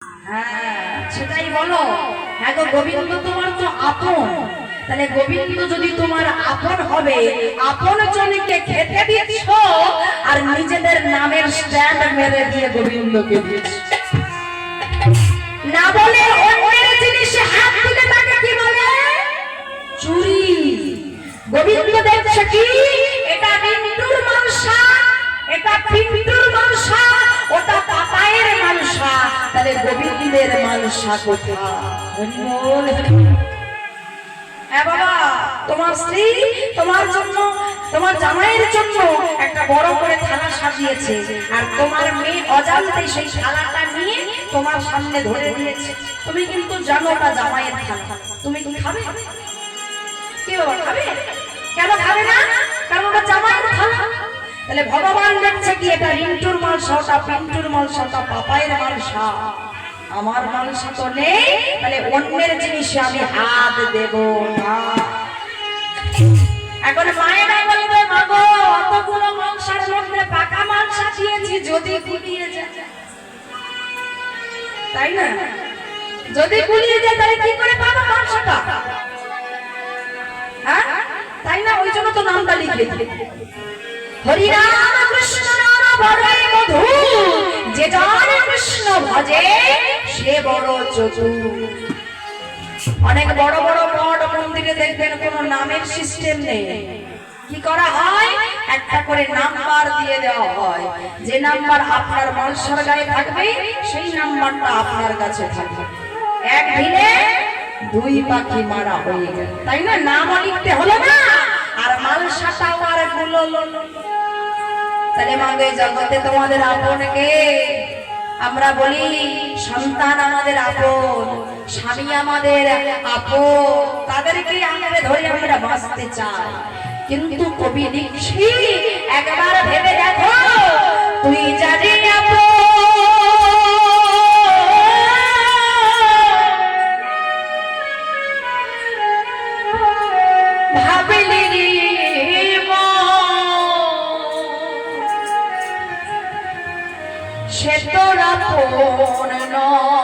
হ্যাঁ সেটাই বলো। হ্যাঁ গো গোবিন্দ তোমার তো আপন, তাহলে গোবিন্দ যদি তোমার আপন হবে, আপন জনকে খেতে দিচ্ছ আর নিজেদের নামের স্ট্যান্ড মেরে দিয়ে গোবিন্দকে দিচ্ছ। না বলে অন্যের জিনিসে হাত দিলে তাকে কি বলে? চুরি। গোবিন্দ দেখছে কি এটা বিন্দুর মানসা, এটা পিন্টুর মানসা, ওটা পাপায়ের মানসা, তাহলে গোবিন্দের মানসা কোথায়? হ্যাঁ বাবা, তোমার স্ত্রী তোমার জন্য, তোমার জামাইয়ের জন্য একটা বড় করে থালা সাজিয়েছে, আর তোমার মেয়ে অজান্তে সেই থালাটা নিয়ে তোমার সামনে ধরে দিয়েছে। তুমি কিন্তু জানো ওটা জামাইয়ের থালা, তুমি কি খাবে? কি বাবা খাবে? কেন খাবে না? কারণ ওটা জামাইয়ের থালা। তাহলে ভগবান দেখছে কি এটা রিন্টুর মালসা, ওটা পিন্টুর মালসা, ওটা পাপায়ের মালসা, আমার মালসা তো নেই, তাহলে অন্যের জিনিসে আমি হাত দেব না। এখন মায়েরা বলবে মাগো অতগুলো মাংসের মধ্যে পাকা মাংসা দিয়েছি, যদি গুলিয়ে যায়, তাই না? যদি গুলিয়ে যায় তাহলে কি করে পাবো মাংসটা? হ্যাঁ তাই না? ওই জন্য তো নামটা লিখে হরি রাম কৃষ্ণ নাম বড়ই মধুর, যে জন কৃষ্ণ ভজে সে বড় চতুর। অনেক বড় বড় মঠ মন্দিরে দেখবেন কোনো নামের সিস্টেম নেই। কি করা হয়? একটা করে নাম্বার দিয়ে দেওয়া হয়, যে নাম্বার আপনার মালসার গায়ে থাকবে সেই নাম্বারটা আপনার কাছে থাকবে। এক দিনে দুই পাখি মারা হয়ে গেল, তাই না? নামও লিখতে হলো না আর মালসাটাও আর গুলো। তাহলে মাগে জগতে তোমাদের আপনকে আমরা বলি সন্তান আমাদের আপন, স্বামী আমাদের আপন, তাদেরকে আমরা ধরে আমরা বাঁচতে চাই। কিন্তু কবি লিখছি একবার ভেবে দেখো, তুই জানি আপন ভাবলি সে তোর আপন নয়।